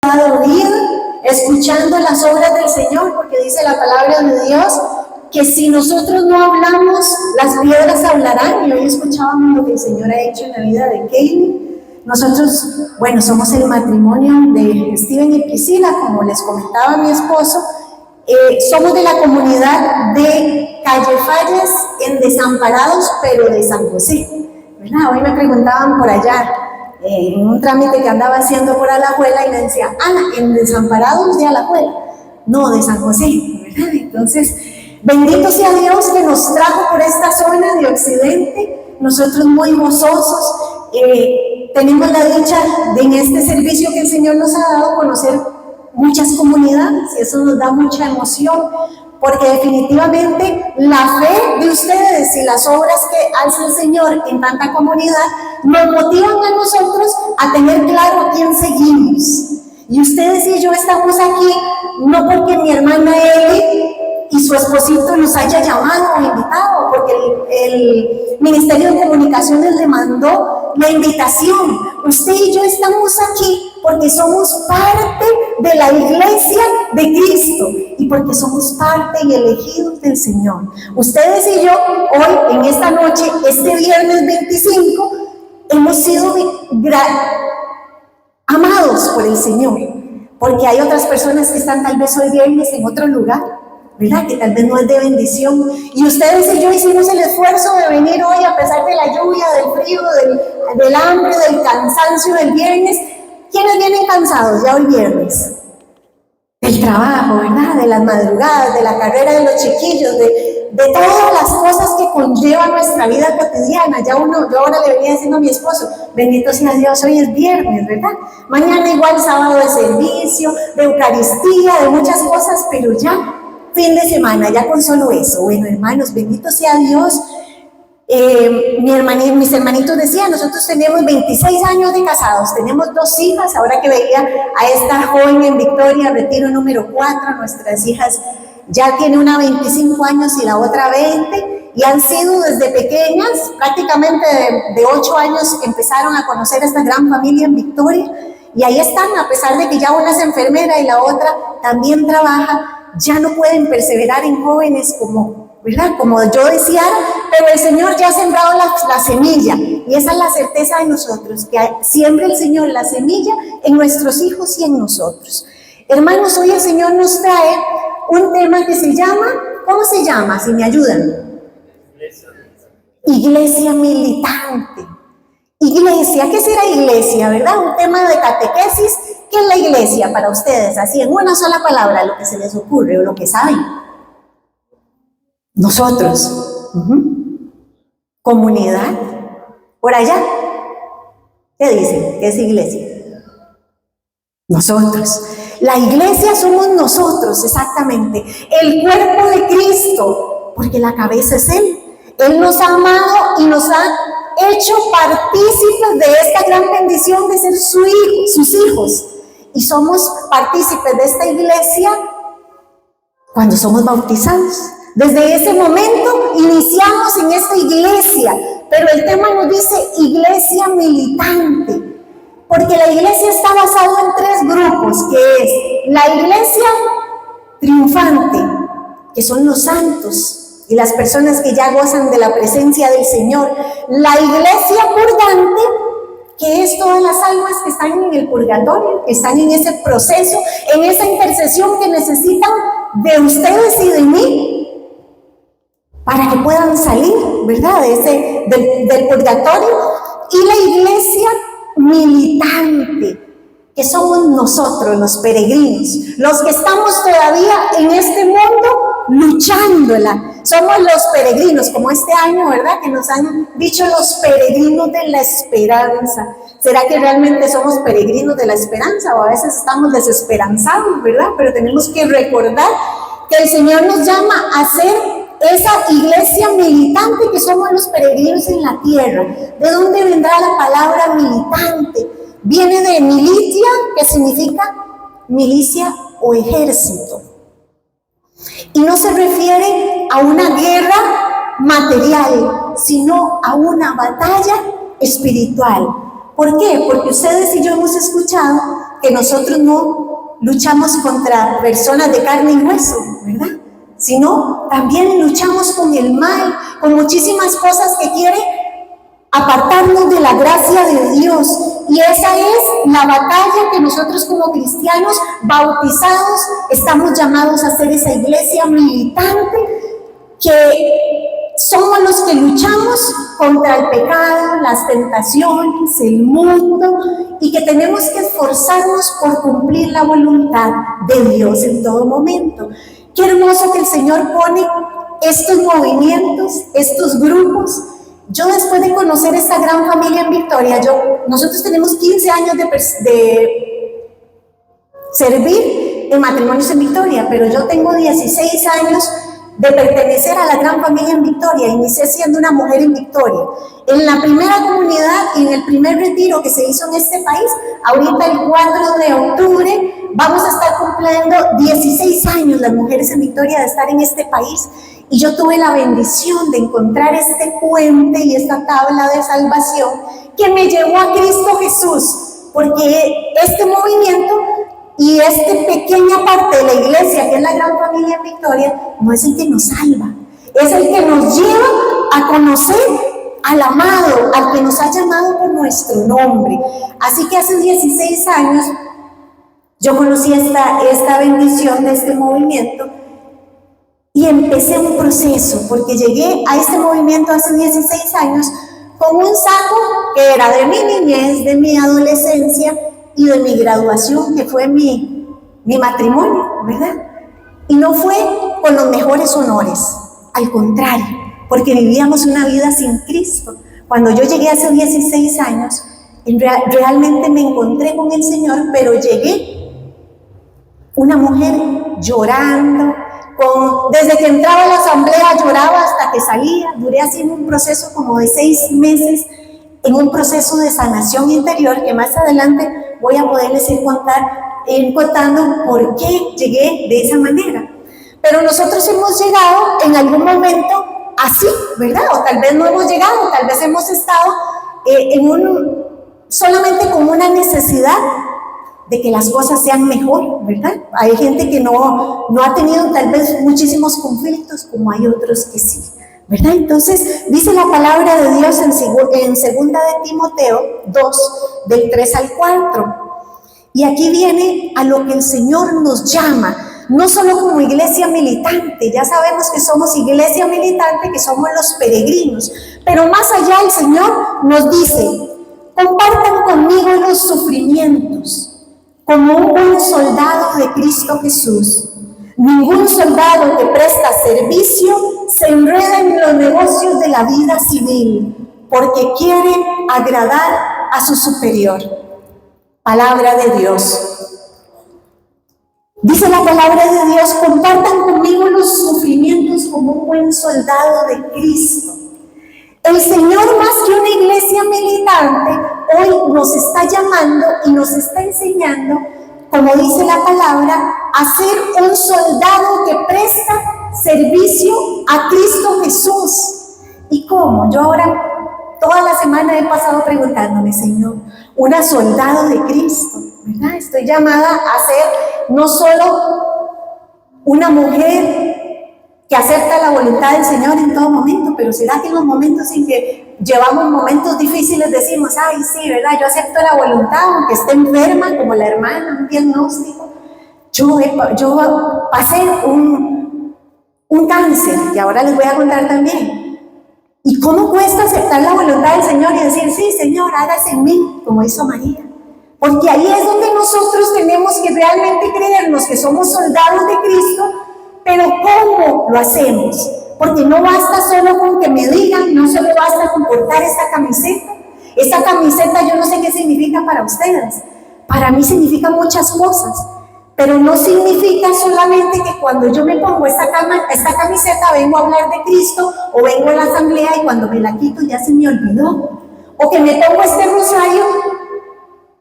dado vida, escuchando las obras del Señor, porque dice la palabra de Dios que si nosotros no hablamos, las piedras hablarán. Y hoy escuchábamos lo que el Señor ha hecho en la vida de Katie. Nosotros, bueno, somos el matrimonio de Steven y Priscila, como les comentaba mi esposo. Somos de la comunidad de Calle Fallas en Desamparados, pero de San José, ¿verdad? Hoy me preguntaban por allá, en un trámite que andaba haciendo por Alajuela, y me decía, Ana, ¿en Desamparados de Alajuela? No, de San José, ¿verdad? Entonces, bendito sea Dios que nos trajo por esta zona de Occidente, nosotros muy gozosos. Tenemos la dicha de en este servicio que el Señor nos ha dado conocer muchas comunidades, y eso nos da mucha emoción, porque definitivamente la fe de ustedes y las obras que hace el Señor en tanta comunidad nos motivan a nosotros a tener claro a quién seguimos. Y ustedes y yo estamos aquí no porque mi hermana Eli y su esposito nos haya llamado o invitado, porque el Ministerio de Comunicaciones le mandó la invitación. Usted y yo estamos aquí porque somos parte de la iglesia de Cristo y porque somos parte y elegidos del Señor. Ustedes y yo hoy, en esta noche, este viernes 25, hemos sido amados por el Señor, porque hay otras personas que están tal vez hoy viernes en otro lugar, ¿verdad? Que tal vez no es de bendición. Y ustedes y yo hicimos el esfuerzo de venir hoy a pesar de la lluvia, del frío, del hambre, del cansancio del viernes. ¿Quiénes vienen cansados ya hoy viernes? Del trabajo, ¿verdad? De las madrugadas, de la carrera de los chiquillos, de todas las cosas que conlleva nuestra vida cotidiana. Yo ahora le venía diciendo a mi esposo, bendito sea Dios, hoy es viernes, ¿verdad? Mañana igual sábado de servicio, de Eucaristía, de muchas cosas, pero ya fin de semana, ya con solo eso. Bueno, hermanos, bendito sea Dios. Mis hermanitos decían, nosotros tenemos 26 años de casados, tenemos 2 hijas, ahora que veía a esta joven en Victoria, retiro número 4, nuestras hijas ya tiene una 25 años y la otra 20, y han sido desde pequeñas, prácticamente de 8 años empezaron a conocer a esta gran familia en Victoria, y ahí están, a pesar de que ya una es enfermera y la otra también trabaja, ya no pueden perseverar en jóvenes ¿verdad? Como yo decía, pero el Señor ya ha sembrado la semilla, y esa es la certeza de nosotros, que siembra el Señor la semilla en nuestros hijos y en nosotros. Hermanos, hoy el Señor nos trae un tema que se llama, ¿cómo se llama? Si me ayudan. Iglesia militante. Iglesia, ¿qué será iglesia, verdad? Un tema de catequesis. ¿Qué es la iglesia para ustedes? Así en una sola palabra, lo que se les ocurre o lo que saben. Nosotros. Comunidad. Por allá. ¿Qué dicen? ¿Qué es iglesia? Nosotros. La iglesia somos nosotros, exactamente. El cuerpo de Cristo, porque la cabeza es Él. Él nos ha amado y nos ha hecho partícipes de esta gran bendición de ser sus hijos. Y somos partícipes de esta iglesia cuando somos bautizados. Desde ese momento iniciamos en esta iglesia, pero el tema nos dice iglesia militante, porque la iglesia está basada en 3 grupos, que es la iglesia triunfante, que son los santos y las personas que ya gozan de la presencia del Señor, la iglesia purgante, que es todas las almas que están en el purgatorio, que están en ese proceso, en esa intercesión que necesitan de ustedes y de mí, para que puedan salir, ¿verdad?, del purgatorio. Y la iglesia militante, que somos nosotros los peregrinos, los que estamos todavía en este mundo luchándola. Somos los peregrinos, como este año, ¿verdad?, que nos han dicho los peregrinos de la esperanza. ¿Será que realmente somos peregrinos de la esperanza? O a veces estamos desesperanzados, ¿verdad? Pero tenemos que recordar que el Señor nos llama a ser esa iglesia militante, que somos los peregrinos en la tierra. ¿De dónde vendrá la palabra militante? Viene de militia, que significa milicia o ejército. Y no se refiere a una guerra material, sino a una batalla espiritual. ¿Por qué? Porque ustedes y yo hemos escuchado que nosotros no luchamos contra personas de carne y hueso, ¿verdad? Sino también luchamos con el mal, con muchísimas cosas que quieren apartarnos de la gracia de Dios. Y esa es la batalla que nosotros como cristianos bautizados estamos llamados a hacer, esa iglesia militante que somos los que luchamos contra el pecado, las tentaciones, el mundo, y que tenemos que esforzarnos por cumplir la voluntad de Dios en todo momento. Qué hermoso que el Señor pone estos movimientos, estos grupos. Yo, después de conocer esta gran familia en Victoria, nosotros tenemos 15 años de servir en Matrimonios en Victoria, pero yo tengo 16 años de pertenecer a la gran familia en Victoria. Inicié siendo una mujer en Victoria. En la primera comunidad y en el primer retiro que se hizo en este país, ahorita el 4 de octubre, vamos a estar cumpliendo 16 años las mujeres en Victoria de estar en este país. Y yo tuve la bendición de encontrar este puente y esta tabla de salvación que me llevó a Cristo Jesús, porque este movimiento y esta pequeña parte de la iglesia, que es la gran familia en Victoria, no es el que nos salva, es el que nos lleva a conocer al amado, al que nos ha llamado por nuestro nombre. Así que hace 16 años yo conocí esta bendición de este movimiento y empecé un proceso, porque llegué a este movimiento hace 16 años con un saco que era de mi niñez, de mi adolescencia y de mi graduación, que fue mi matrimonio, ¿verdad? Y no fue con los mejores honores, al contrario, porque vivíamos una vida sin Cristo. Cuando yo llegué hace 16 años, realmente me encontré con el Señor, pero llegué una mujer llorando, desde que entraba a la asamblea lloraba hasta que salía. Duré así en un proceso como de 6 meses, en un proceso de sanación interior, que más adelante voy a poderles ir contando por qué llegué de esa manera. Pero nosotros hemos llegado en algún momento así, ¿verdad? O tal vez no hemos llegado, tal vez hemos estado solamente con una necesidad de que las cosas sean mejor, ¿verdad? Hay gente que no ha tenido tal vez muchísimos conflictos, como hay otros que sí, ¿verdad? Entonces, dice la palabra de Dios en 2 de Timoteo 2, del 3 al 4. Y aquí viene a lo que el Señor nos llama, no solo como iglesia militante. Ya sabemos que somos iglesia militante, que somos los peregrinos, pero más allá el Señor nos dice: compartan conmigo los sufrimientos como un buen soldado de Cristo Jesús. Ningún soldado que presta servicio se enreda en los negocios de la vida civil, porque quiere agradar a su superior. Palabra de Dios. Dice la palabra de Dios: compartan conmigo los sufrimientos como un buen soldado de Cristo. El Señor, más que una iglesia militante, hoy nos está llamando y nos está enseñando, como dice la palabra, a ser un soldado que presta servicio a Cristo Jesús. ¿Y cómo? Yo ahora toda la semana he pasado preguntándome: Señor, una soldado de Cristo, ¿verdad? Estoy llamada a ser no solo una mujer que acepta la voluntad del Señor en todo momento, pero ¿será que en los momentos en que llevamos momentos difíciles decimos: ay, sí, ¿verdad? Yo acepto la voluntad, aunque esté enferma, como la hermana, un diagnóstico? Yo pasé un cáncer, y ahora les voy a contar también. ¿Y cómo cuesta aceptar la voluntad del Señor y decir: sí, Señor, hágase en mí, como hizo María? Porque ahí es donde nosotros tenemos que realmente creernos que somos soldados de Cristo. Pero ¿cómo lo hacemos? Porque no basta solo con que me digan, no solo basta con portar esta camiseta. Esta camiseta yo no sé qué significa para ustedes. Para mí significa muchas cosas, pero no significa solamente que cuando yo me pongo esta camiseta vengo a hablar de Cristo, o vengo a la asamblea y cuando me la quito ya se me olvidó. O que me pongo este rosario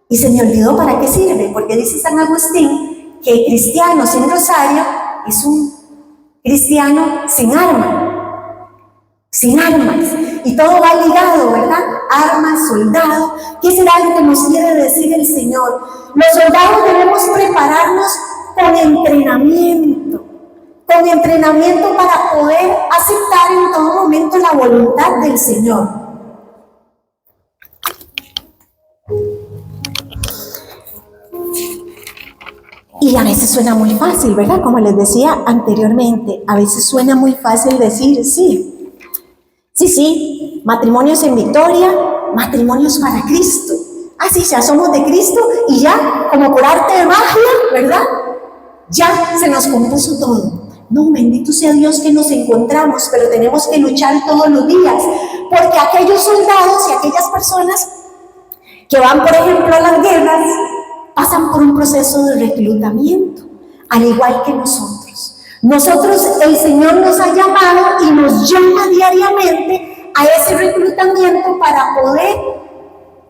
y se me olvidó para qué sirve, porque dice San Agustín que el cristiano sin rosario es un cristiano sin armas. y todo va ligado, ¿verdad? Armas, soldado. ¿Qué será lo que nos quiere decir el Señor? Los soldados debemos prepararnos con entrenamiento para poder aceptar en todo momento la voluntad del Señor. Y a veces suena muy fácil, ¿verdad? Como les decía anteriormente, a veces suena muy fácil decir sí, matrimonios en victoria, matrimonios para Cristo. Así ya somos de Cristo y ya, como por arte de magia, ¿verdad? Ya se nos compuso todo. No, bendito sea Dios que nos encontramos, pero tenemos que luchar todos los días, porque aquellos soldados y aquellas personas que van, por ejemplo, a las guerras, pasan por un proceso de reclutamiento, al igual que nosotros. Nosotros, el Señor nos ha llamado y nos llama diariamente a ese reclutamiento para poder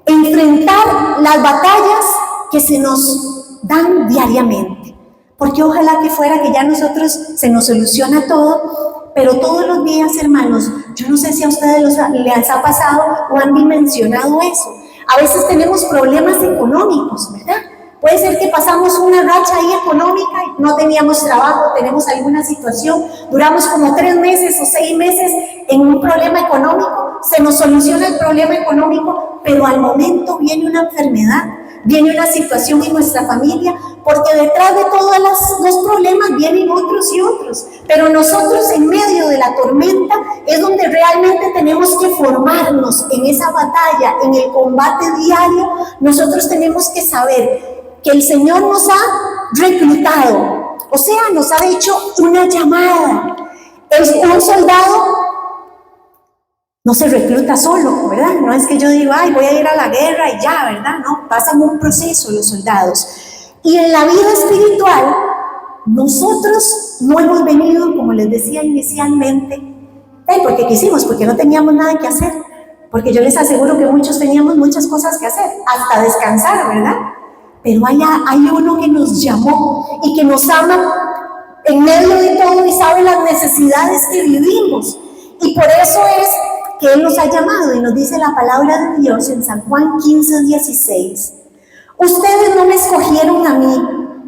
enfrentar las batallas que se nos dan diariamente. Porque ojalá que fuera que ya nosotros se nos soluciona todo, pero todos los días, hermanos, yo no sé si a ustedes les ha pasado o han dimensionado eso. A veces tenemos problemas económicos, ¿verdad? Puede ser que pasamos una racha ahí económica y no teníamos trabajo, tenemos alguna situación, duramos como 3 meses o 6 meses en un problema económico, se nos soluciona el problema económico, pero al momento viene una enfermedad, viene una situación en nuestra familia, porque detrás de todos los problemas vienen otros y otros, pero nosotros en medio de la tormenta es donde realmente tenemos que formarnos en esa batalla, en el combate diario. Nosotros tenemos que saber que el Señor nos ha reclutado, o sea, nos ha hecho una llamada. Un soldado no se recluta solo, ¿verdad? No es que yo diga, ay, voy a ir a la guerra y ya, ¿verdad? No, pasan un proceso los soldados. Y en la vida espiritual, nosotros no hemos venido, como les decía inicialmente, porque quisimos, porque no teníamos nada que hacer, porque yo les aseguro que muchos teníamos muchas cosas que hacer, hasta descansar, ¿verdad? Pero hay uno que nos llamó y que nos ama en medio de todo y sabe las necesidades que vivimos. Y por eso es que Él nos ha llamado y nos dice la palabra de Dios en San Juan 15:16. Ustedes no me escogieron a mí,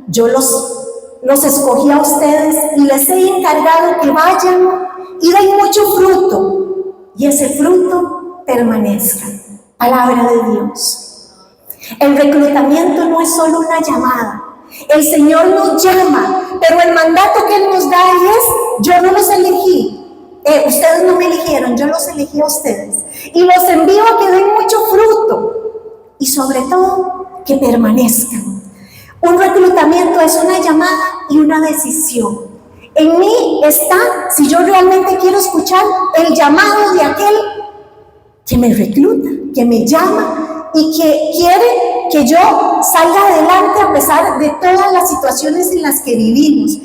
yo los escogí a ustedes y les he encargado que vayan y den mucho fruto y ese fruto permanezca. Palabra de Dios. El reclutamiento no es solo una llamada. El Señor nos llama, pero el mandato que Él nos da es, yo no los elegí. Ustedes no me eligieron, yo los elegí a ustedes. Y los envío a que den mucho fruto. Y sobre todo, que permanezcan. Un reclutamiento es una llamada y una decisión. En mí está, si yo realmente quiero escuchar el llamado de aquel que me recluta, que me llama, y que quiere que yo salga adelante a pesar de todas las situaciones en las que vivimos.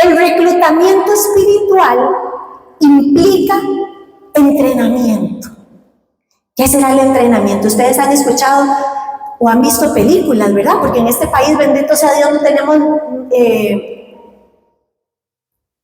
El reclutamiento espiritual implica entrenamiento. ¿Qué será el entrenamiento? Ustedes han escuchado o han visto películas, ¿verdad? Porque en este país, bendito sea Dios, no tenemos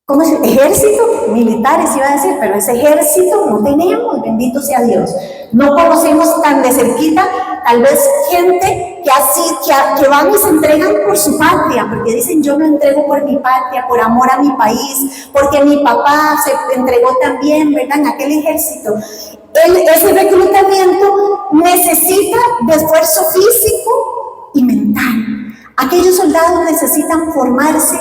¿cómo es? Ejército, militares iba a decir, pero ese ejército no tenemos, bendito sea Dios. No conocemos tan de cerquita, tal vez gente que van y se entregan por su patria, porque dicen yo me entrego por mi patria, por amor a mi país, porque mi papá se entregó también, ¿verdad? En aquel ejército. Ese reclutamiento necesita de esfuerzo físico y mental. Aquellos soldados necesitan formarse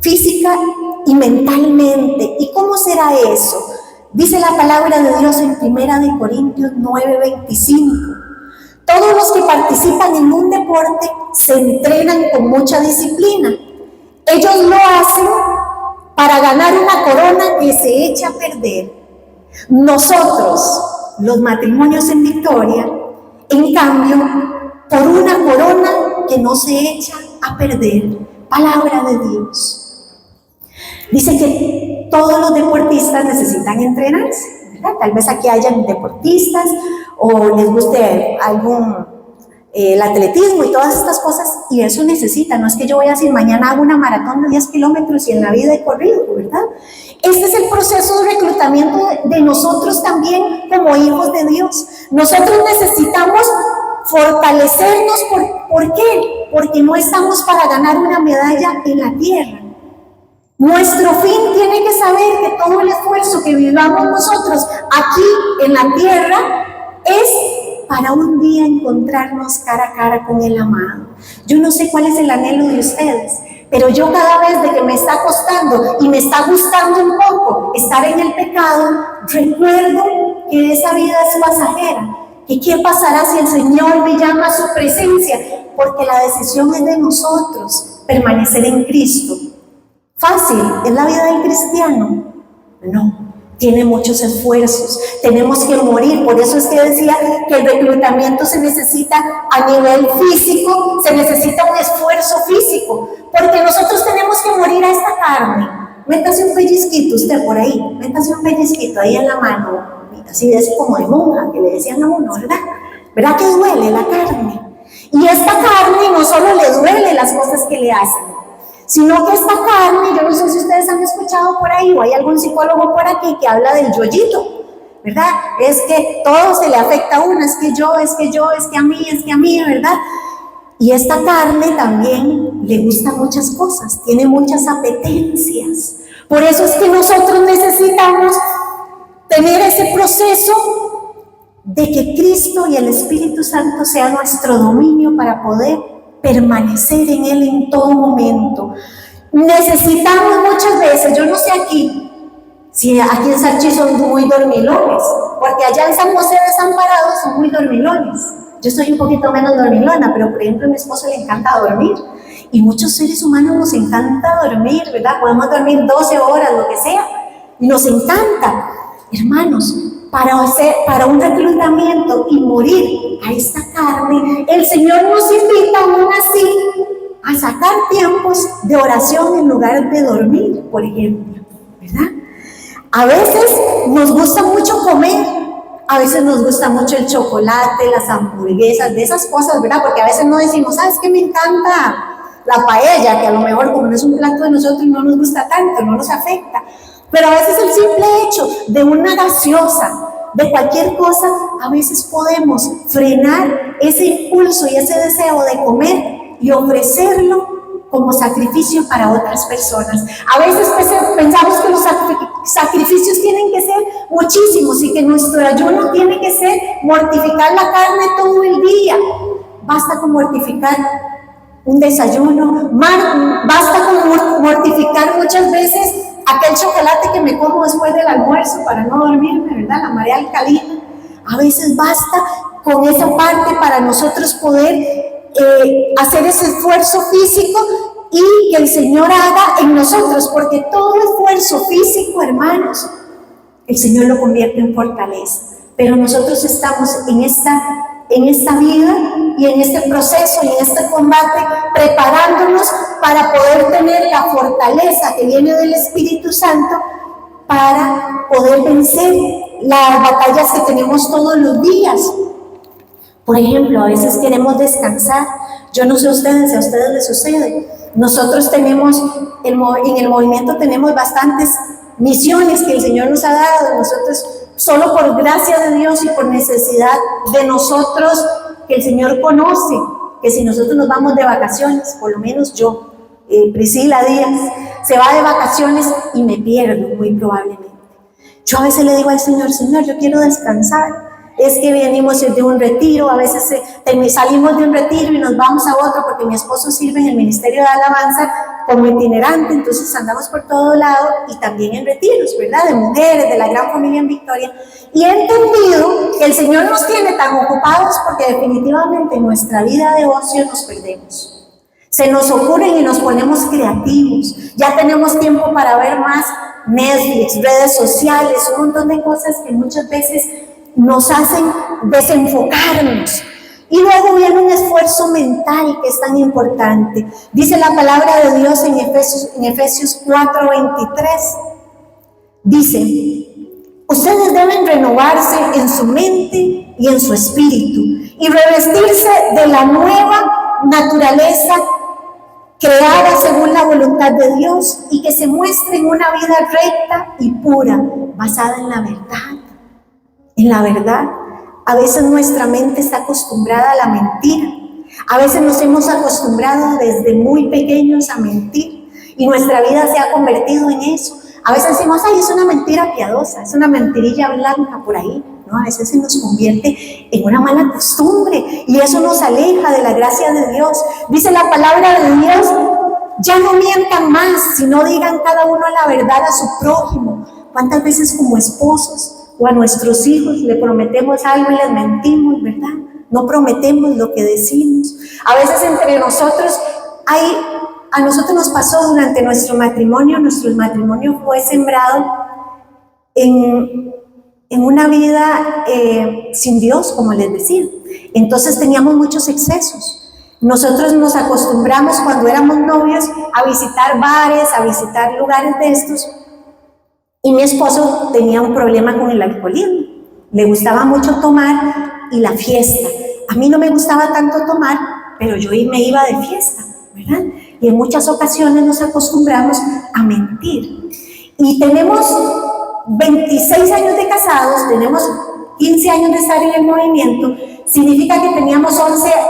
física y mentalmente. ¿Y cómo será eso? Dice la palabra de Dios en 1 Corintios 9:25. Todos los que participan en un deporte se entrenan con mucha disciplina. Ellos lo hacen para ganar una corona que se echa a perder. Nosotros, los matrimonios en victoria, en cambio, por una corona que no se echa a perder. Palabra de Dios. Dice que todos los deportistas necesitan entrenarse, ¿verdad? Tal vez aquí hayan deportistas o les guste el atletismo y todas estas cosas, y eso necesita. No es que yo voy a decir mañana hago una maratón de 10 kilómetros y en la vida he corrido, ¿verdad? Este es el proceso de reclutamiento de nosotros también como hijos de Dios. Nosotros necesitamos fortalecernos. ¿Por qué? Porque no estamos para ganar una medalla en la tierra. Nuestro fin tiene que saber que todo el esfuerzo que vivamos nosotros aquí en la tierra es para un día encontrarnos cara a cara con el amado. Yo no sé cuál es el anhelo de ustedes, pero yo cada vez de que me está costando y me está gustando un poco estar en el pecado, recuerdo que esa vida es pasajera. ¿Y qué pasará si el Señor me llama a su presencia? Porque la decisión es de nosotros, permanecer en Cristo. ¿Fácil es la vida del cristiano? No, tiene muchos esfuerzos, tenemos que morir. Por eso es que decía que el reclutamiento se necesita a nivel físico, se necesita un esfuerzo físico, porque nosotros tenemos que morir a esta carne. Métase un pellizquito usted por ahí, métase un pellizquito ahí en la mano, así es como de monja, que le decían a uno, ¿verdad? ¿Verdad que duele la carne? Y esta carne no solo le duele las cosas que le hacen, sino que esta carne, yo no sé si ustedes han escuchado por ahí o hay algún psicólogo por aquí que habla del yoyito, ¿verdad? Es que todo se le afecta a uno, es que a mí, ¿verdad? Y esta carne también le gusta muchas cosas, tiene muchas apetencias. Por eso es que nosotros necesitamos tener ese proceso de que Cristo y el Espíritu Santo sea nuestro dominio para poder permanecer en Él en todo momento. Necesitamos muchas veces, yo no sé aquí, si aquí en Sarchi son muy dormilones, porque allá en San José Desamparados son muy dormilones. Yo soy un poquito menos dormilona, pero por ejemplo a mi esposo le encanta dormir. Y muchos seres humanos nos encanta dormir, ¿verdad? Podemos dormir 12 horas, lo que sea, y nos encanta. Hermanos, para un reclutamiento y morir a esta carne, el Señor nos invita aún así a sacar tiempos de oración en lugar de dormir, por ejemplo, ¿verdad? A veces nos gusta mucho comer, a veces nos gusta mucho el chocolate, las hamburguesas, de esas cosas, ¿verdad? Porque a veces no decimos, ¿sabes qué? Me encanta la paella, que a lo mejor como no es un plato de nosotros no nos gusta tanto, no nos afecta. Pero a veces el simple hecho de una gaseosa, de cualquier cosa, a veces podemos frenar ese impulso y ese deseo de comer y ofrecerlo como sacrificio para otras personas. A veces pensamos que los sacrificios tienen que ser muchísimos y que nuestro ayuno tiene que ser mortificar la carne todo el día. Basta con mortificar un desayuno, basta con mortificar muchas veces aquel chocolate que me como después del almuerzo para no dormirme, ¿verdad? La marea alcalina. A veces basta con esa parte para nosotros poder hacer ese esfuerzo físico y que el Señor haga en nosotros, porque todo esfuerzo físico, hermanos, el Señor lo convierte en fortaleza. Pero nosotros estamos en esta vida y en este proceso y en este combate preparándonos para poder tener la fortaleza que viene del Espíritu Santo para poder vencer las batallas que tenemos todos los días. Por ejemplo, a veces queremos descansar. Yo no sé ustedes, si a ustedes les sucede. Nosotros tenemos, en el movimiento tenemos bastantes misiones que el Señor nos ha dado. Nosotros, solo por gracia de Dios y por necesidad de nosotros, que el Señor conoce, que si nosotros nos vamos de vacaciones, por lo menos yo, Priscila Díaz, se va de vacaciones y me pierdo muy probablemente. Yo a veces le digo al Señor, Señor, yo quiero descansar. Es que venimos de un retiro, a veces salimos de un retiro y nos vamos a otro, porque mi esposo sirve en el Ministerio de Alabanza como itinerante, entonces andamos por todo lado y también en retiros, ¿verdad? De mujeres, de la Gran Familia en Victoria. Y he entendido que el Señor nos tiene tan ocupados porque definitivamente en nuestra vida de ocio nos perdemos. Se nos ocurren y nos ponemos creativos. Ya tenemos tiempo para ver más Netflix, redes sociales, un montón de cosas que muchas veces nos hacen desenfocarnos. Y luego viene un esfuerzo mental que es tan importante. Dice la palabra de Dios en Efesios 4:23. Dice, ustedes deben renovarse en su mente y en su espíritu y revestirse de la nueva naturaleza creada según la la voluntad de Dios y que se muestre en una vida recta y pura, basada en la verdad. En la verdad. A veces nuestra mente está acostumbrada a la mentira. A veces nos hemos acostumbrado desde muy pequeños a mentir y nuestra vida se ha convertido en eso. A veces decimos, ay, es una mentira piadosa, es una mentirilla blanca por ahí. No, a veces se nos convierte en una mala costumbre y eso nos aleja de la gracia de Dios. Dice la palabra de Dios, ya no mientan más, sino digan cada uno la verdad a su prójimo. ¿Cuántas veces como esposos o a nuestros hijos le prometemos algo y les mentimos, verdad? No prometemos lo que decimos. A veces entre nosotros a nosotros nos pasó durante nuestro matrimonio fue sembrado en una vida sin Dios, como les decía. Entonces teníamos muchos excesos. Nosotros nos acostumbramos cuando éramos novios a visitar bares, a visitar lugares de estos. Y mi esposo tenía un problema con el alcoholismo. Le gustaba mucho tomar y la fiesta. A mí no me gustaba tanto tomar, pero yo me iba de fiesta, ¿verdad? Y en muchas ocasiones nos acostumbramos a mentir. Y tenemos 26 años de casados, tenemos 15 años de estar en el movimiento, significa que teníamos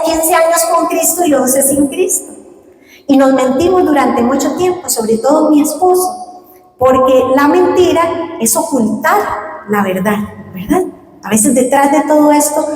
15 años con Cristo y 11 sin Cristo. Y nos mentimos durante mucho tiempo, sobre todo mi esposo, porque la mentira es ocultar la verdad, ¿verdad? A veces detrás de todo esto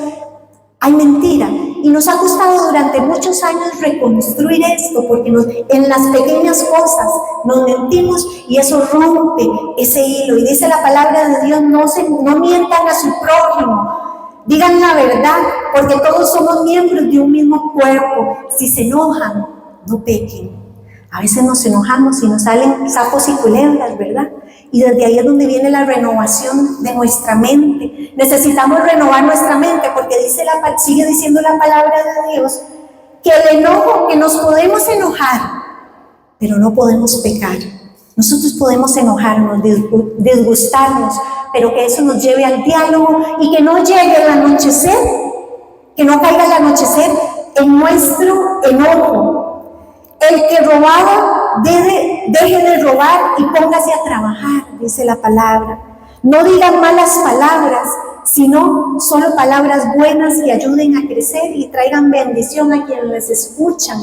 hay mentira. Y nos ha costado durante muchos años reconstruir esto, porque en las pequeñas cosas nos mentimos y eso rompe ese hilo. Y dice la palabra de Dios, no mientan a su prójimo, digan la verdad, porque todos somos miembros de un mismo cuerpo. Si se enojan, no pequen. A veces nos enojamos y nos salen sapos y culebras, ¿verdad? Y desde ahí es donde viene la renovación de nuestra mente. Necesitamos renovar nuestra mente porque sigue diciendo la palabra de Dios que el enojo, que nos podemos enojar, pero no podemos pecar. Nosotros podemos enojarnos, disgustarnos, pero que eso nos lleve al diálogo y que no llegue el anochecer, que no caiga el anochecer en nuestro enojo. El que robaba deje de robar y póngase a trabajar, dice la palabra. No digan malas palabras, sino solo palabras buenas que ayuden a crecer y traigan bendición a quienes les escuchan.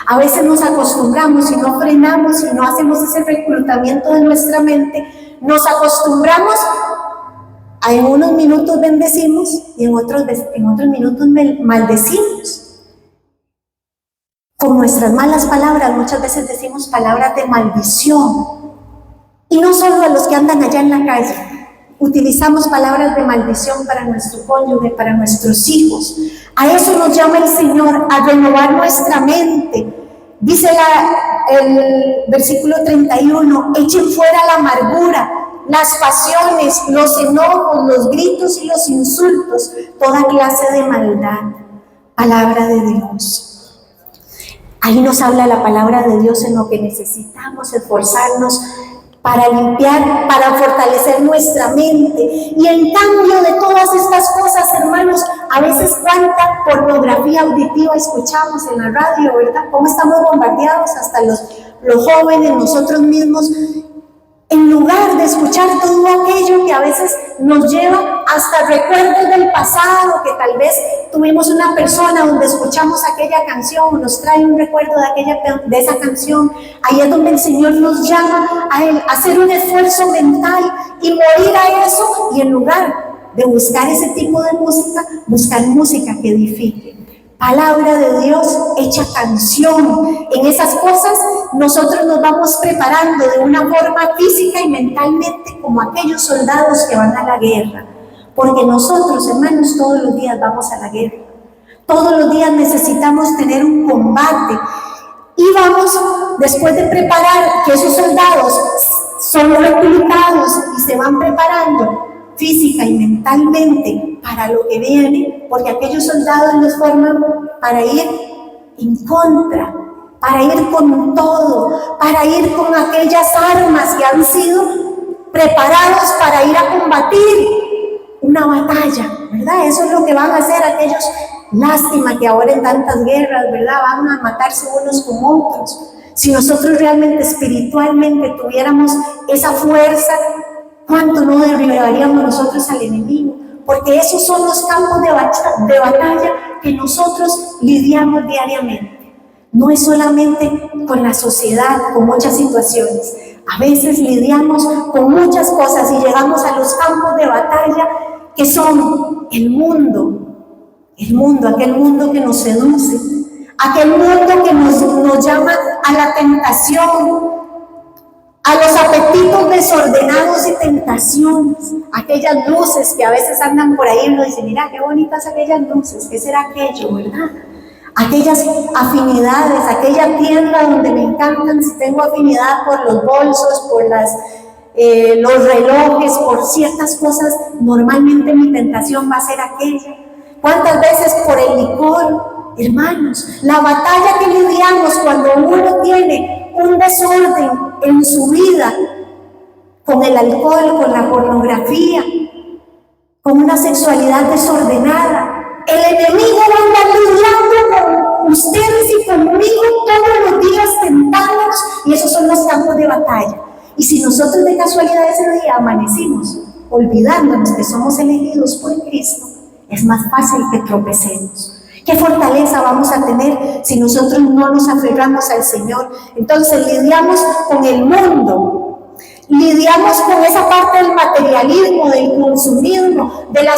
A veces nos acostumbramos y no frenamos y no hacemos ese reclutamiento de nuestra mente. Nos acostumbramos a en unos minutos bendecimos y en otros minutos maldecimos. Con nuestras malas palabras muchas veces decimos palabras de maldición. Y no solo a los que andan allá en la calle. Utilizamos palabras de maldición para nuestro cónyuge, para nuestros hijos. A eso nos llama el Señor, a renovar nuestra mente. Dice el versículo 31, echen fuera la amargura, las pasiones, los enojos, los gritos y los insultos, toda clase de maldad. Palabra de Dios. Ahí nos habla la palabra de Dios en lo que necesitamos esforzarnos para limpiar, para fortalecer nuestra mente. Y en cambio de todas estas cosas, hermanos, a veces cuánta pornografía auditiva escuchamos en la radio, ¿verdad? Cómo estamos bombardeados hasta los jóvenes, nosotros mismos, en lugar de escuchar todo aquello que a veces nos lleva hasta recuerdos del pasado, que tal vez tuvimos una persona donde escuchamos aquella canción, nos trae un recuerdo de esa canción. Ahí es donde el Señor nos llama a hacer un esfuerzo mental y morir a eso, y en lugar de buscar ese tipo de música, buscar música que edifique. Palabra de Dios hecha canción. En esas cosas nosotros nos vamos preparando de una forma física y mentalmente como aquellos soldados que van a la guerra. Porque nosotros, hermanos, todos los días vamos a la guerra. Todos los días necesitamos tener un combate. Y vamos, después de preparar, que esos soldados son reclutados y se van preparando física y mentalmente para lo que viene, porque aquellos soldados los forman para ir en contra, para ir con todo, para ir con aquellas armas que han sido preparados para ir a combatir una batalla, ¿verdad? Eso es lo que van a hacer aquellos. Lástima que ahora en tantas guerras, ¿verdad? Van a matarse unos con otros. Si nosotros realmente espiritualmente tuviéramos esa fuerza, ¿cuánto no derribaríamos nosotros al enemigo? Porque esos son los campos de batalla que nosotros lidiamos diariamente. No es solamente con la sociedad, con muchas situaciones. A veces lidiamos con muchas cosas y llegamos a los campos de batalla que son el mundo, aquel mundo que nos seduce, aquel mundo que nos llama a la tentación, a los apetitos desordenados y tentaciones, aquellas luces que a veces andan por ahí y uno dice, mira qué bonitas aquellas luces, ¿qué será aquello, verdad? Aquellas afinidades, aquella tienda donde me encantan, si tengo afinidad por los bolsos, por los relojes, por ciertas cosas, normalmente mi tentación va a ser aquella. ¿Cuántas veces por el licor? Hermanos, la batalla que lidiamos cuando uno tiene un desorden en su vida, con el alcohol, con la pornografía, con una sexualidad desordenada, el enemigo va a andar lidiando con ustedes y conmigo todos los días tentándonos, y esos son los campos de batalla. Y si nosotros de casualidad ese día amanecimos olvidándonos que somos elegidos por Cristo, es más fácil que tropecemos. ¿Qué fortaleza vamos a tener si nosotros no nos aferramos al Señor? Entonces lidiamos con el mundo, lidiamos con esa parte del materialismo, del consumismo, de la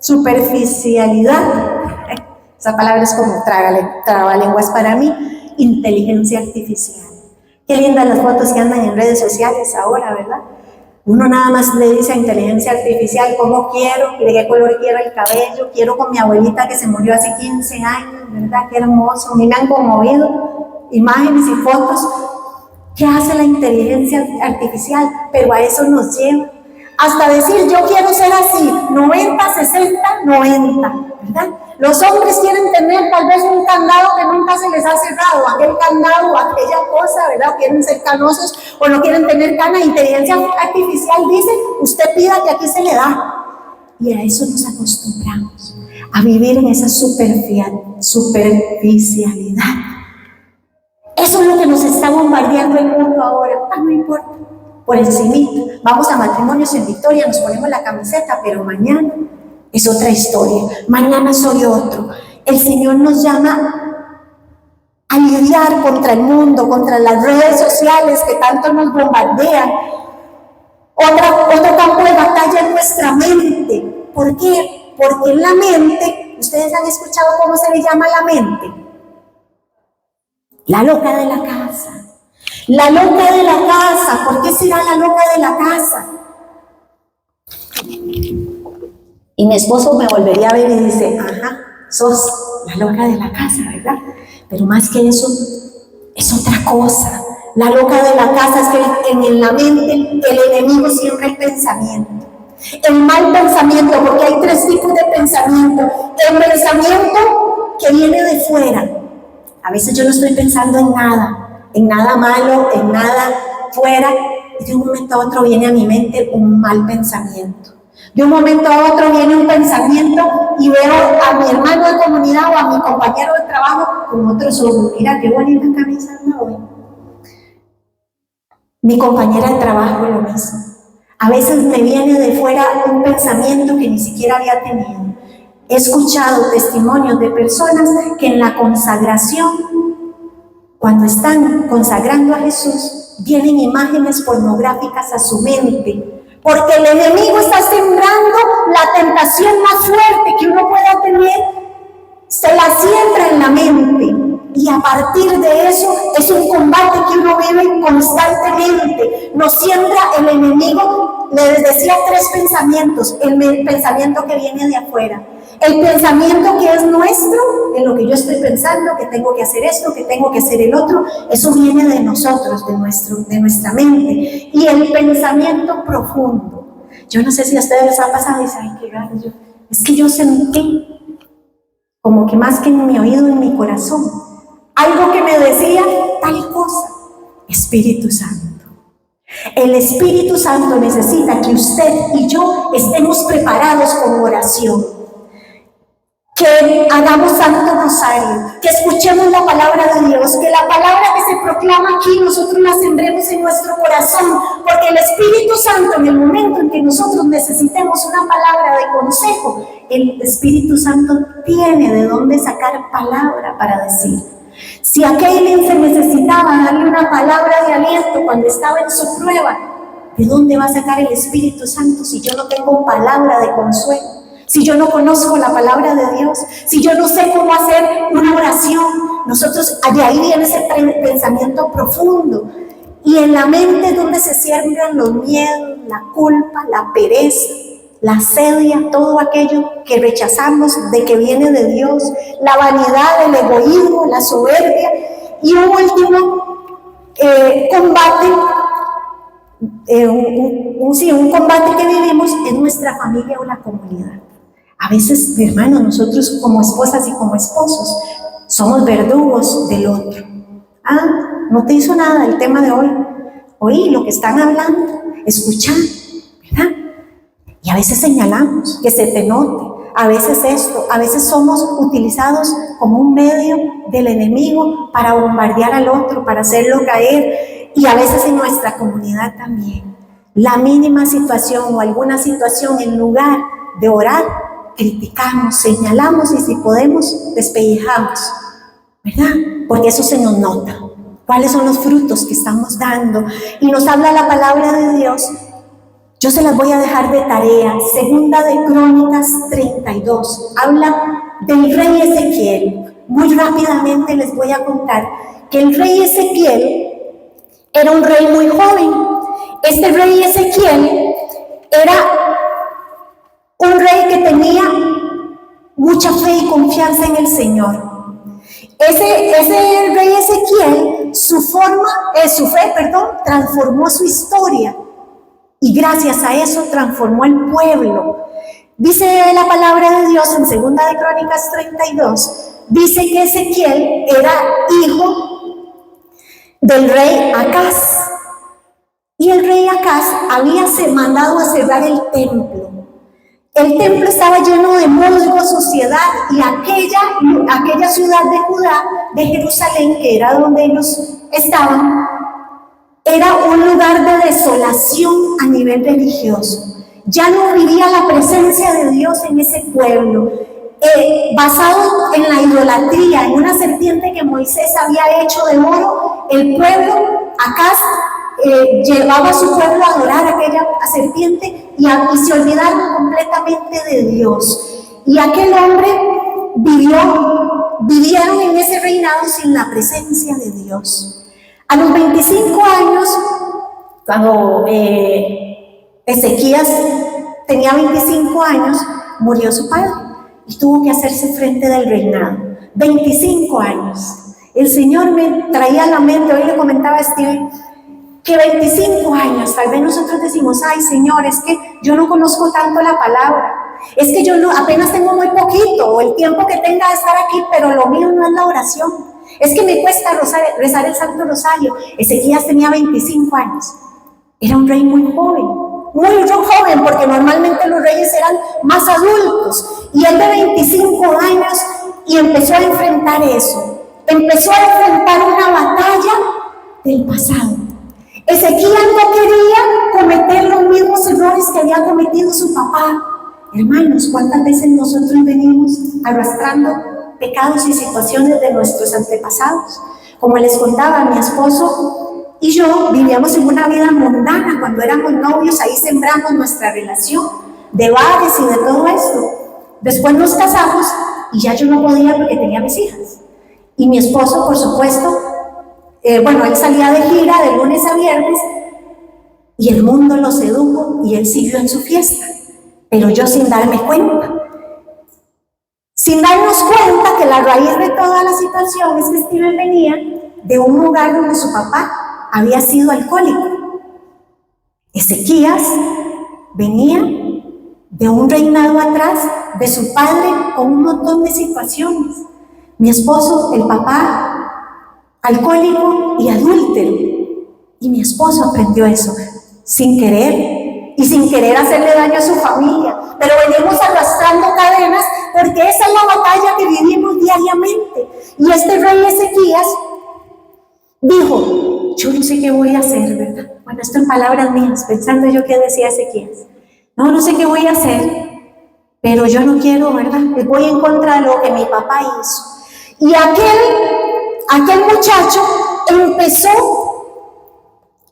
superficialidad. Esa palabra es como trabalenguas para mí. Inteligencia artificial. Qué lindas las fotos que andan en redes sociales ahora, ¿verdad? Uno nada más le dice a inteligencia artificial cómo quiero, de qué color quiero el cabello, quiero con mi abuelita que se murió hace 15 años, ¿verdad? Qué hermoso. A mí me han conmovido imágenes y fotos. ¿Qué hace la inteligencia artificial? Pero a eso nos lleva. Hasta decir, yo quiero ser así, 90, 60, 90, ¿verdad? Los hombres quieren tener tal vez un candado que nunca se les ha cerrado, aquel candado o aquella cosa, ¿verdad? Quieren ser canosos o no quieren tener canas. Inteligencia artificial dice, usted pida que aquí se le da. Y a eso nos acostumbramos, a vivir en esa superficialidad. Eso es lo que nos está bombardeando el mundo ahora. No importa, por encimita. Vamos a Matrimonios en Victoria, nos ponemos la camiseta, pero mañana es otra historia, mañana soy otro. El Señor nos llama a lidiar contra el mundo, contra las redes sociales que tanto nos bombardean. Otro campo de batalla es nuestra mente. ¿Por qué? Porque en la mente, ustedes han escuchado cómo se le llama la mente. La loca de la casa. La loca de la casa. ¿Por qué será la loca de la casa? Y mi esposo me volvería a ver y dice, ajá, sos la loca de la casa, ¿verdad? Pero más que eso, es otra cosa. La loca de la casa es que en la mente el enemigo siembra el pensamiento. El mal pensamiento, porque hay tres tipos de pensamiento. El pensamiento que viene de fuera. A veces yo no estoy pensando en nada malo, en nada fuera, y de un momento a otro viene a mi mente un mal pensamiento. De un momento a otro viene un pensamiento y veo a mi hermano de comunidad o a mi compañero de trabajo con otros ojos. Mira qué bonita camisa anda hoy. Mi compañera de trabajo lo mismo. A veces me viene de fuera un pensamiento que ni siquiera había tenido. He escuchado testimonios de personas que en la consagración, cuando están consagrando a Jesús, vienen imágenes pornográficas a su mente. Porque el enemigo está sembrando la tentación más fuerte que uno pueda tener, se la siembra en la mente. Y a partir de eso es un combate que uno vive constantemente. Nos siembra el enemigo, les decía, tres pensamientos. El pensamiento que viene de afuera. El pensamiento que es nuestro, en lo que yo estoy pensando, que tengo que hacer esto, que tengo que hacer el otro, eso viene de nosotros, de nuestra mente. Y el pensamiento profundo. Yo no sé si a ustedes les ha pasado y dicen, ay, qué raro, es que yo sentí, como que más que en mi oído, en mi corazón, algo que me decía tal cosa. Espíritu Santo. El Espíritu Santo necesita que usted y yo estemos preparados con oración. que hagamos Santo Rosario, que escuchemos la palabra de Dios, que la palabra que se proclama aquí nosotros la sembremos en nuestro corazón, porque el Espíritu Santo, en el momento en que nosotros necesitemos una palabra de consejo, el Espíritu Santo tiene de dónde sacar palabra para decir. Si a Kaylin se necesitaba darle una palabra de aliento cuando estaba en su prueba, ¿de dónde va a sacar el Espíritu Santo si yo no tengo palabra de consuelo? Si yo no conozco la palabra de Dios, si yo no sé cómo hacer una oración, nosotros, de ahí viene ese pensamiento profundo. Y en la mente es donde se siembran los miedos, la culpa, la pereza, la asedia, todo aquello que rechazamos de que viene de Dios, la vanidad, el egoísmo, la soberbia. Y un último combate, un combate que vivimos en nuestra familia o la comunidad. A veces, hermanos, nosotros como esposas y como esposos somos verdugos del otro. No te hizo nada el tema de hoy. Oí lo que están hablando, escuchar, ¿verdad? Y a veces señalamos, que se te note. A veces esto, a veces somos utilizados como un medio del enemigo para bombardear al otro, para hacerlo caer. Y a veces en nuestra comunidad también. La mínima situación o alguna situación, en lugar de orar, criticamos, señalamos y si podemos, despellejamos, ¿verdad? Porque eso se nos nota. ¿Cuáles son los frutos que estamos dando? Y nos habla la palabra de Dios. Yo se las voy a dejar de tarea. Segunda de Crónicas 32. Habla del rey Ezequiel. Muy rápidamente les voy a contar que el rey Ezequiel era un rey muy joven. Este rey Ezequiel era un rey que tenía mucha fe y confianza en el Señor. Ese rey Ezequiel, su fe, transformó su historia. Y gracias a eso transformó el pueblo. Dice la palabra de Dios en Segunda de Crónicas 32, dice que Ezequiel era hijo del rey Acaz. Y el rey Acaz había mandado a cerrar el templo. El templo estaba lleno de musgo, suciedad, y aquella ciudad de Judá, de Jerusalén, que era donde ellos estaban, era un lugar de desolación a nivel religioso. Ya no vivía la presencia de Dios en ese pueblo. Basado en la idolatría, en una serpiente que Moisés había hecho de oro, el pueblo, Acaz, llevaba a su pueblo a adorar a aquella serpiente y se olvidaron completamente de Dios. Y aquel hombre vivieron en ese reinado sin la presencia de Dios. A los 25 años, cuando Ezequías tenía 25 años, murió su padre y tuvo que hacerse frente del reinado. 25 años. El Señor me traía a la mente, hoy le comentaba a Steven, que 25 años, tal vez nosotros decimos, ay Señor, es que yo no conozco tanto la palabra, es que yo apenas tengo muy poquito, o el tiempo que tenga de estar aquí, pero lo mío no es la oración. Es que me cuesta rezar el Santo Rosario. Ezequías tenía 25 años. Era un rey muy joven, porque normalmente los reyes eran más adultos. Y él de 25 años y empezó a enfrentar eso. Empezó a enfrentar una batalla del pasado. Ezequías no quería cometer los mismos errores que había cometido su papá. Hermanos, ¿cuántas veces nosotros venimos arrastrando pecados y situaciones de nuestros antepasados? Como les contaba, mi esposo y yo vivíamos en una vida mundana. Cuando éramos novios, ahí sembramos nuestra relación de bares y de todo esto. Después nos casamos y ya yo no podía porque tenía mis hijas. Y mi esposo, por supuesto, él salía de gira de lunes a viernes y el mundo lo sedujo y él siguió en su fiesta. Pero yo sin darme cuenta. Sin darnos cuenta que la raíz de toda la situación es que Steven venía de un lugar donde su papá había sido alcohólico. Ezequías venía de un reinado atrás de su padre con un montón de situaciones. Mi esposo, el papá, alcohólico y adúltero. Y mi esposo aprendió eso sin querer. y sin querer hacerle daño a su familia, pero venimos arrastrando cadenas porque esa es la batalla que vivimos diariamente. Y este rey Ezequías dijo, yo no sé qué voy a hacer, ¿verdad? Bueno, esto en palabras mías, pensando yo qué decía Ezequías. No sé qué voy a hacer, pero yo no quiero, ¿verdad? Voy en contra de lo que mi papá hizo. Y aquel muchacho empezó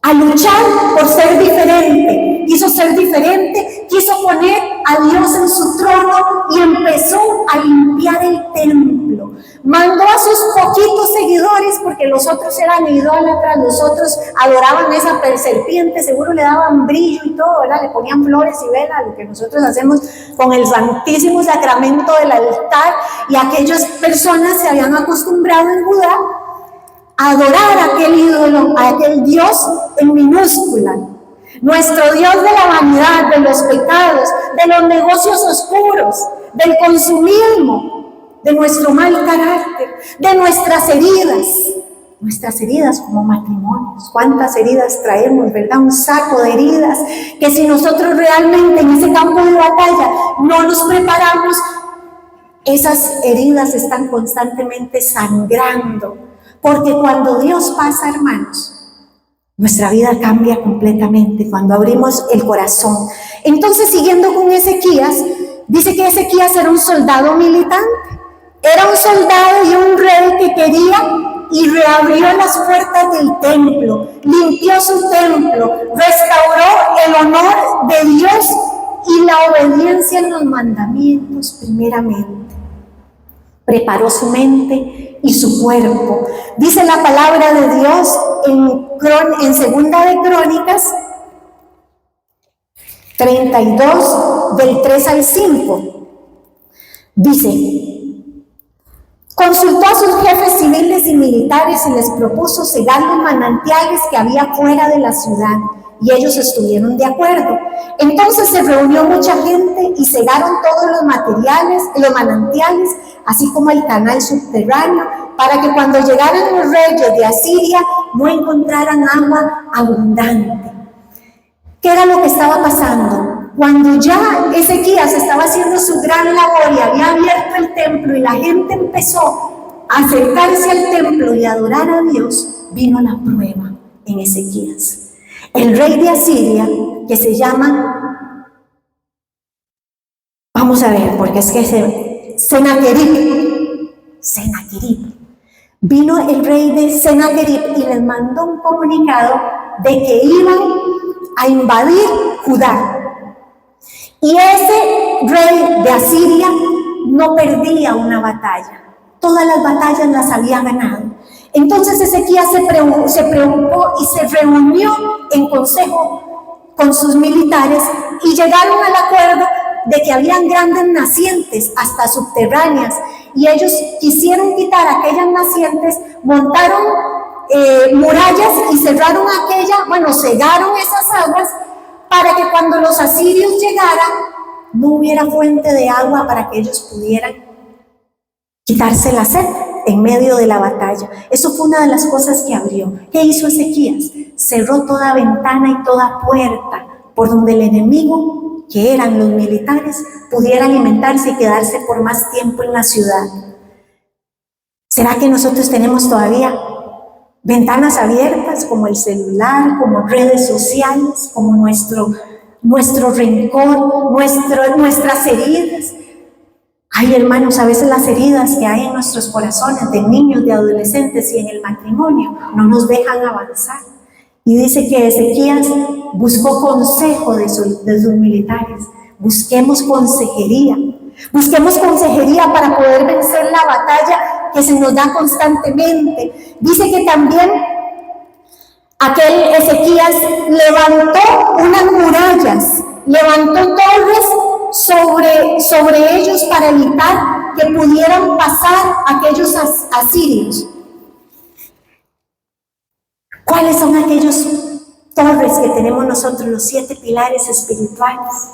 a luchar por ser diferente, quiso ser diferente, quiso poner a Dios en su trono y empezó a limpiar el templo. Mandó a sus poquitos seguidores, porque los otros eran idólatras, los otros adoraban a esa serpiente, seguro le daban brillo y todo, ¿verdad? Le ponían flores y velas, lo que nosotros hacemos con el Santísimo Sacramento del altar, y aquellas personas se habían acostumbrado en Judá a adorar a aquel ídolo, a aquel Dios en minúscula. Nuestro Dios de la vanidad, de los pecados, de los negocios oscuros, del consumismo, de nuestro mal carácter, de nuestras heridas como matrimonios. ¿Cuántas heridas traemos, verdad? Un saco de heridas que si nosotros realmente en ese campo de batalla no nos preparamos, esas heridas están constantemente sangrando. Porque cuando Dios pasa, hermanos, nuestra vida cambia completamente cuando abrimos el corazón. Entonces, siguiendo con Ezequías, dice que Ezequías era un soldado militante. Era un soldado y un rey que quería y reabrió las puertas del templo, limpió su templo, restauró el honor de Dios y la obediencia en los mandamientos primeramente. Preparó su mente y su cuerpo. Dice la palabra de Dios en Segunda de Crónicas 32, del 3 al 5. Dice, consultó a sus jefes civiles y militares y les propuso cegar los manantiales que había fuera de la ciudad, y ellos estuvieron de acuerdo. Entonces se reunió mucha gente y cegaron todos los manantiales, así como el canal subterráneo, para que cuando llegaran los reyes de Asiria no encontraran agua abundante. ¿Qué era lo que estaba pasando? Cuando ya Ezequías estaba haciendo su gran labor y había abierto el templo y la gente empezó a acercarse al templo y a adorar a Dios, vino la prueba en Ezequías. El rey de Asiria, que se llama, vamos a ver, porque es que Sennacherib. Vino el rey de Sennacherib y les mandó un comunicado de que iban a invadir Judá. Y ese rey de Asiria no perdía una batalla. Todas las batallas las había ganado. Entonces Ezequías se preocupó y se reunió en consejo con sus militares y llegaron al acuerdo de que habían grandes nacientes, hasta subterráneas, y ellos quisieron quitar aquellas nacientes, montaron murallas y cegaron esas aguas para que cuando los asirios llegaran no hubiera fuente de agua para que ellos pudieran quitarse la sed en medio de la batalla. Eso fue una de las cosas que abrió. ¿Qué hizo Ezequías? Cerró toda ventana y toda puerta por donde el enemigo, que eran los militares, pudiera alimentarse y quedarse por más tiempo en la ciudad. ¿Será que nosotros tenemos todavía ventanas abiertas como el celular, como redes sociales, como nuestro rencor, nuestras heridas? Ay, hermanos, a veces las heridas que hay en nuestros corazones de niños, de adolescentes y en el matrimonio no nos dejan avanzar. Y dice que Ezequías buscó consejo de sus militares. Busquemos consejería para poder vencer la batalla que se nos da constantemente. Dice que también aquel Ezequías levantó unas murallas, levantó torres sobre ellos para evitar que pudieran pasar aquellos asirios. ¿Cuáles son aquellos torres que tenemos nosotros, los 7 pilares espirituales?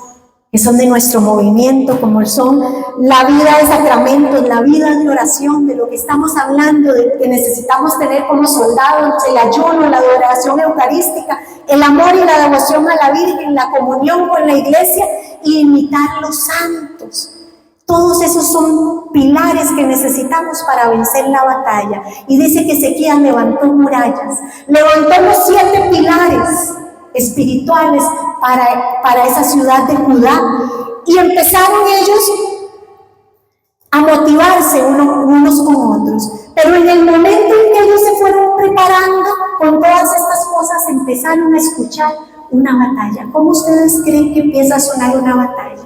que son de nuestro movimiento, como son la vida de sacramentos, la vida de oración, de lo que estamos hablando, de que necesitamos tener como soldados, el ayuno, la adoración eucarística, el amor y la devoción a la Virgen, la comunión con la iglesia y imitar los santos. Todos esos son pilares que necesitamos para vencer la batalla. Y dice que Ezequías levantó murallas, levantó los 7 pilares espirituales para esa ciudad de Judá, y empezaron ellos a motivarse unos con otros. Pero en el momento en que ellos se fueron preparando con todas estas cosas, empezaron a escuchar una batalla. ¿Cómo ustedes creen que empieza a sonar una batalla?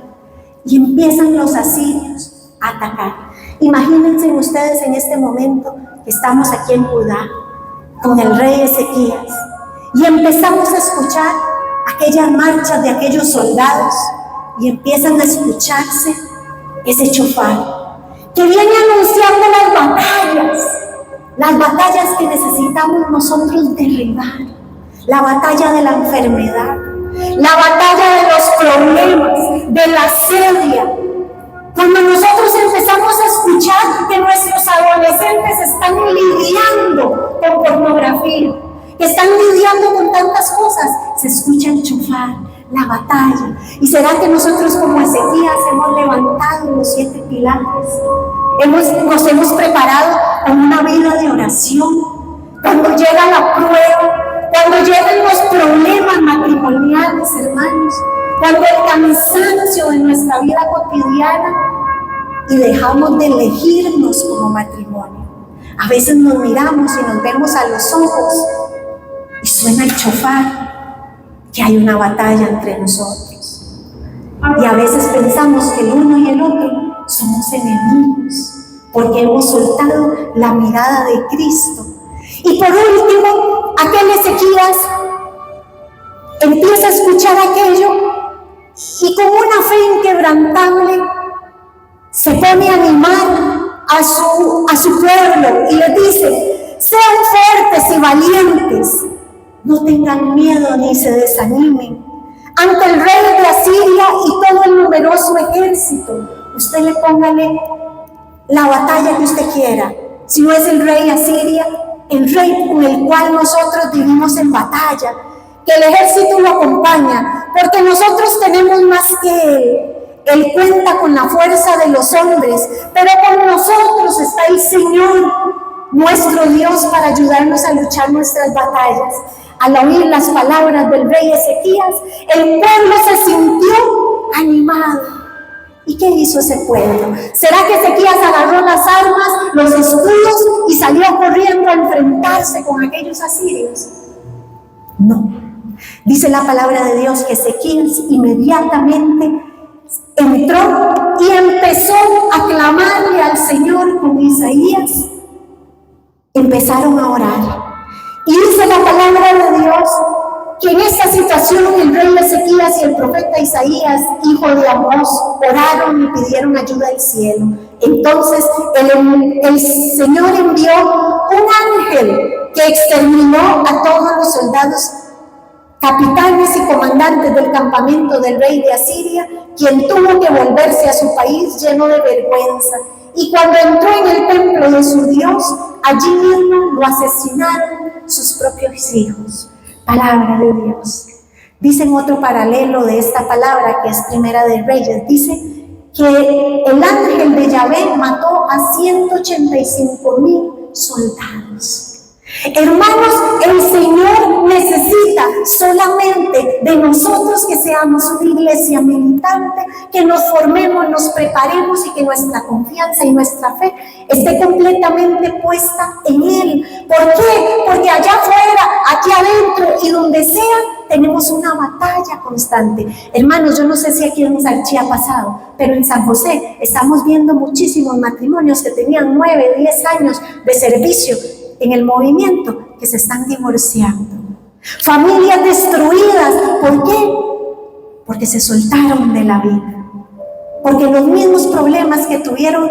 Y empiezan los asirios a atacar. Imagínense ustedes en este momento que estamos aquí en Judá con el rey Ezequías y empezamos a escuchar aquellas marchas de aquellos soldados y empiezan a escucharse ese chofar que viene anunciando las batallas que necesitamos nosotros derribar, la batalla de la enfermedad, la batalla de los problemas, de la asedia. Cuando nosotros empezamos a escuchar que nuestros adolescentes están lidiando con pornografía, que están lidiando con tantas cosas, se escucha el chofar, la batalla. ¿Y será que nosotros como Ezequías hemos levantado los 7 pilares? Nos hemos preparado con una vida de oración. Cuando llega la prueba, cuando llegan los problemas matrimoniales, hermanos, cuando el cansancio de nuestra vida cotidiana, y dejamos de elegirnos como matrimonio. A veces nos miramos y nos vemos a los ojos y suena el chofar, que hay una batalla entre nosotros. Y a veces pensamos que el uno y el otro somos enemigos, porque hemos soltado la mirada de Cristo. Y por último, aquel Ezequías empieza a escuchar aquello y con una fe inquebrantable se pone a animar a su pueblo y les dice: sean fuertes y valientes, no tengan miedo ni se desanimen ante el rey de Asiria y todo el numeroso ejército. Usted le póngale la batalla que usted quiera. Si no es el rey Asiria, el rey con el cual nosotros vivimos en batalla, que el ejército lo acompaña, porque nosotros tenemos más que él. Él cuenta con la fuerza de los hombres, pero con nosotros está el Señor, nuestro Dios, para ayudarnos a luchar nuestras batallas. Al oír las palabras del rey Ezequías, el pueblo se sintió animado. ¿Y qué hizo ese pueblo? ¿Será que Ezequías agarró las armas, los escudos y salió corriendo a enfrentarse con aquellos asirios? No. Dice la palabra de Dios que Ezequías inmediatamente entró y empezó a clamarle al Señor con Isaías. Empezaron a orar. Y dice la palabra de Dios que en esta situación el rey Ezequías y el profeta Isaías, hijo de Amós, oraron y pidieron ayuda al cielo. Entonces el Señor envió un ángel que exterminó a todos los soldados, capitanes y comandantes del campamento del rey de Asiria, quien tuvo que volverse a su país lleno de vergüenza. Y cuando entró en el templo de su Dios, allí mismo lo asesinaron sus propios hijos. Palabra de Dios. Dice en otro paralelo de esta palabra, que es Primera de Reyes, dice que el ángel de Yahvé mató a 185,000 soldados. Hermanos, el Señor necesita solamente de nosotros que seamos una iglesia militante, que nos formemos, nos preparemos y que nuestra confianza y nuestra fe esté completamente puesta en Él. ¿Por qué? Porque allá afuera, aquí adentro y donde sea, tenemos una batalla constante. Hermanos, yo no sé si aquí en Sarchí ha pasado, pero en San José estamos viendo muchísimos matrimonios que tenían 9, 10 años de servicio en el movimiento, que se están divorciando. Familias destruidas. ¿Por qué? Porque se soltaron de la vida. Porque los mismos problemas que tuvieron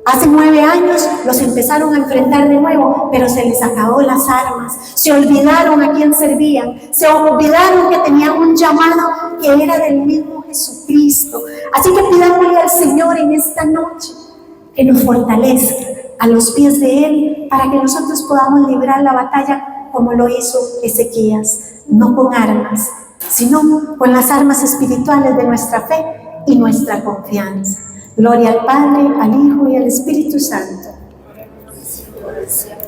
hace 9 años los empezaron a enfrentar de nuevo, pero se les acabó las armas. Se olvidaron a quién servían. Se olvidaron que tenían un llamado que era del mismo Jesucristo. Así que pidámosle al Señor en esta noche que nos fortalezca a los pies de Él para que nosotros podamos librar la batalla como lo hizo Ezequías, no con armas, sino con las armas espirituales de nuestra fe y nuestra confianza. Gloria al Padre, al Hijo y al Espíritu Santo. Gracias.